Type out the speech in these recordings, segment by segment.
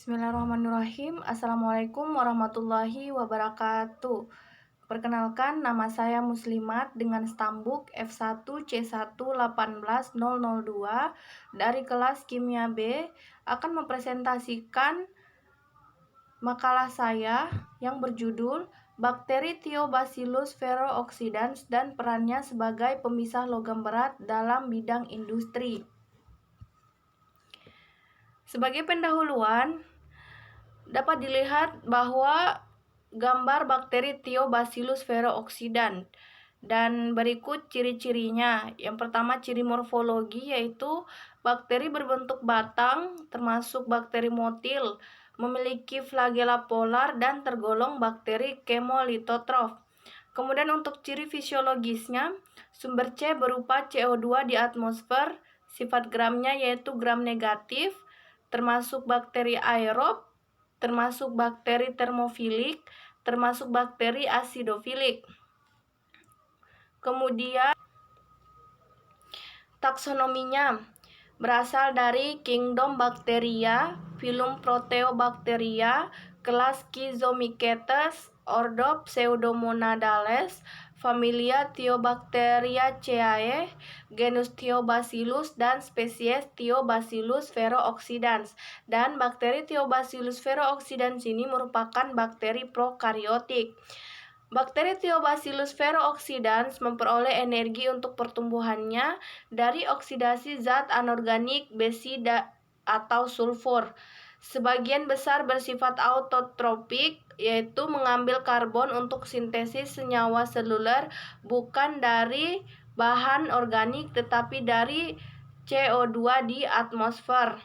Bismillahirrahmanirrahim. Assalamualaikum warahmatullahi wabarakatuh. Perkenalkan, nama saya Muslimat dengan stambuk F1C1181002 dari kelas Kimia B akan mempresentasikan makalah saya yang berjudul Bakteri Thiobacillus ferrooxidans dan perannya sebagai pemisah logam berat dalam bidang industri. Sebagai pendahuluan, dapat dilihat bahwa gambar bakteri Thiobacillus ferrooxidans dan berikut ciri-cirinya. Yang pertama, ciri morfologi, yaitu bakteri berbentuk batang termasuk bakteri motil, memiliki flagela polar dan tergolong bakteri chemolitotrof. Kemudian untuk ciri fisiologisnya, sumber C berupa CO2 di atmosfer, sifat gramnya yaitu gram negatif, termasuk bakteri aerob, termasuk bakteri termofilik, termasuk bakteri asidofilik. Kemudian taksonominya berasal dari kingdom Bacteria, filum Proteobacteria, kelas Schizomycetes, ordo Pseudomonadales, familia Thiobacteriaceae, genus Thiobacillus dan spesies Thiobacillus ferrooxidans. Dan bakteri Thiobacillus ferrooxidans ini merupakan bakteri prokariotik. Bakteri Thiobacillus ferrooxidans memperoleh energi untuk pertumbuhannya dari oksidasi zat anorganik besi atau sulfur. Sebagian besar bersifat autotropik, yaitu mengambil karbon untuk sintesis senyawa seluler bukan dari bahan organik tetapi dari CO2 di atmosfer.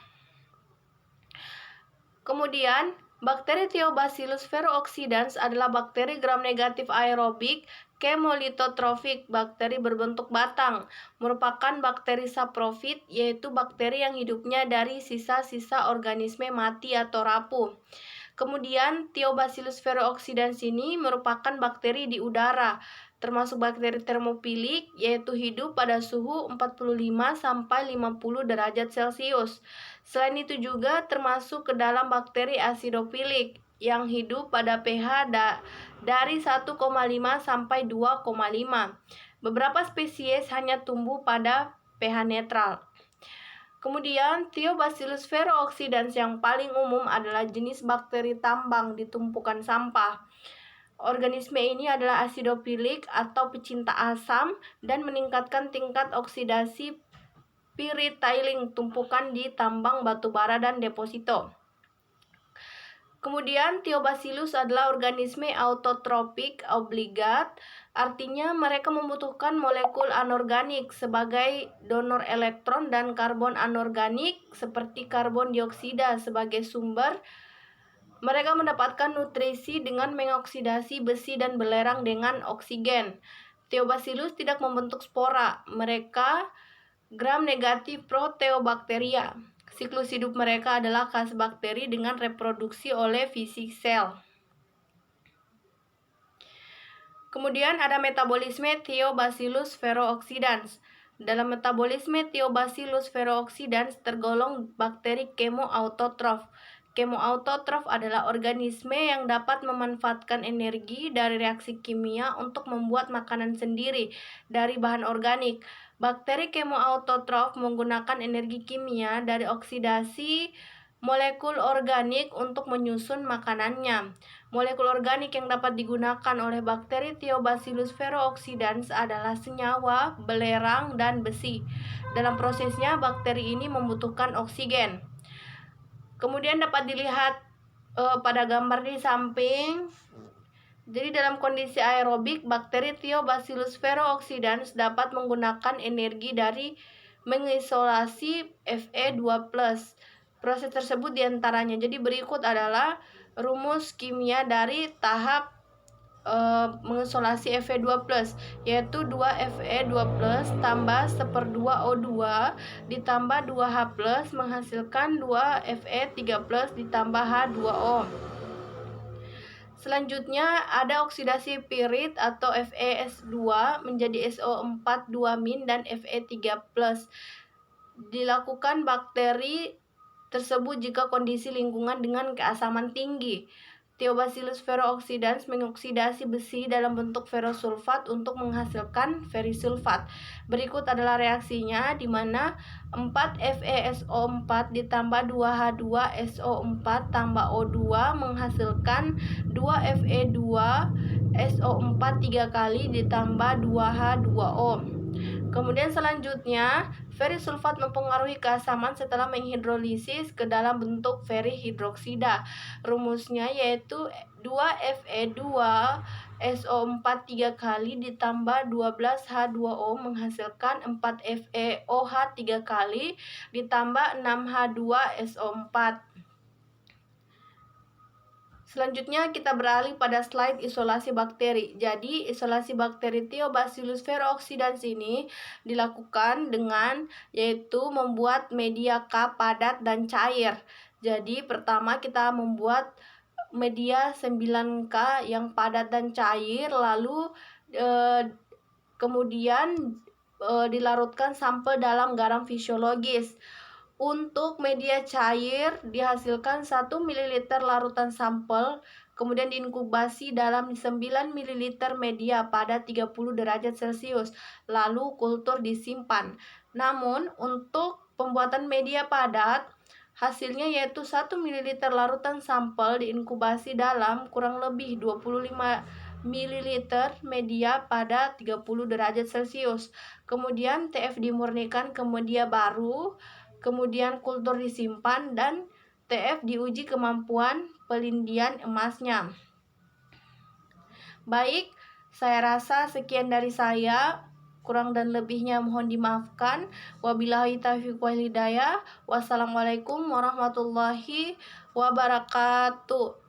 Kemudian, bakteri Thiobacillus ferrooxidans adalah bakteri gram negatif aerobik chemolitotrofik, bakteri berbentuk batang, merupakan bakteri saprofit, yaitu bakteri yang hidupnya dari sisa-sisa organisme mati atau rapuh. Kemudian, Thiobacillus ferrooxidans ini merupakan bakteri di udara, termasuk bakteri termofilik, yaitu hidup pada suhu 45-50 derajat Celcius. Selain itu juga termasuk ke dalam bakteri asidofilik yang hidup pada pH dari 1,5 sampai 2,5. Beberapa spesies hanya tumbuh pada pH netral. Kemudian, Thiobacillus ferrooxidans yang paling umum adalah jenis bakteri tambang di tumpukan sampah. Organisme ini adalah asidofilik atau pecinta asam dan meningkatkan tingkat oksidasi piritailing tumpukan di tambang batu bara dan deposito. Kemudian, Thiobacillus adalah organisme autotropik obligat, artinya mereka membutuhkan molekul anorganik sebagai donor elektron dan karbon anorganik seperti karbon dioksida sebagai sumber. Mereka mendapatkan nutrisi dengan mengoksidasi besi dan belerang dengan oksigen. Thiobacillus tidak membentuk spora, mereka gram negatif proteobakteria. Siklus hidup mereka adalah khas bakteri dengan reproduksi oleh fisik sel. Kemudian ada metabolisme Thiobacillus ferrooxidans. Dalam metabolisme Thiobacillus ferrooxidans tergolong bakteri chemoautotrof. Chemoautotrof adalah organisme yang dapat memanfaatkan energi dari reaksi kimia untuk membuat makanan sendiri dari bahan organik. Bakteri chemoautotrof menggunakan energi kimia dari oksidasi molekul organik untuk menyusun makanannya. Molekul organik yang dapat digunakan oleh bakteri Thiobacillus ferrooxidans adalah senyawa, belerang, dan besi. Dalam prosesnya, bakteri ini membutuhkan oksigen. Kemudian dapat dilihat pada gambar di samping. Jadi dalam kondisi aerobik, bakteri Thiobacillus ferrooxidans dapat menggunakan energi dari mengisolasi Fe2+. Proses tersebut diantaranya. Jadi berikut adalah rumus kimia dari tahap mengisolasi Fe2+, yaitu 2Fe2+ tambah 1/2O2 ditambah 2H+ menghasilkan 2Fe3+ ditambah H2O. Selanjutnya ada oksidasi pirit atau FeS2 menjadi SO4 2- dan Fe3+. Dilakukan bakteri tersebut jika kondisi lingkungan dengan keasaman tinggi. Thiobacillus ferroxidans mengoksidasi besi dalam bentuk ferrosulfat untuk menghasilkan ferisulfat. Berikut adalah reaksinya, di mana 4FeSO4 ditambah 2H2SO4 tambah O2 menghasilkan 2Fe2SO4 3 kali ditambah 2H2O. Kemudian selanjutnya, ferisulfat mempengaruhi keasaman setelah menghidrolisis ke dalam bentuk ferihidroksida. Rumusnya yaitu 2Fe2SO4 3 kali ditambah 12H2O menghasilkan 4FeOH 3 kali ditambah 6H2SO4. Selanjutnya kita beralih pada slide isolasi bakteri. Jadi isolasi bakteri Thiobacillus ferroxidans ini dilakukan dengan yaitu membuat media K padat dan cair. Jadi pertama kita membuat media 9K yang padat dan cair, lalu kemudian dilarutkan sampel dalam garam fisiologis. Untuk media cair dihasilkan 1 ml larutan sampel, kemudian diinkubasi dalam 9 ml media pada 30 derajat Celcius, lalu kultur disimpan. Namun untuk pembuatan media padat, hasilnya yaitu 1 ml larutan sampel diinkubasi dalam kurang lebih 25 ml media pada 30 derajat Celcius. Kemudian TF dimurnikan ke media baru, kemudian kultur disimpan, dan TF diuji kemampuan pelindian emasnya. Baik, saya rasa sekian dari saya. Kurang dan lebihnya mohon dimaafkan. Wabillahi taufiq wal hidayah. Wassalamualaikum warahmatullahi wabarakatuh.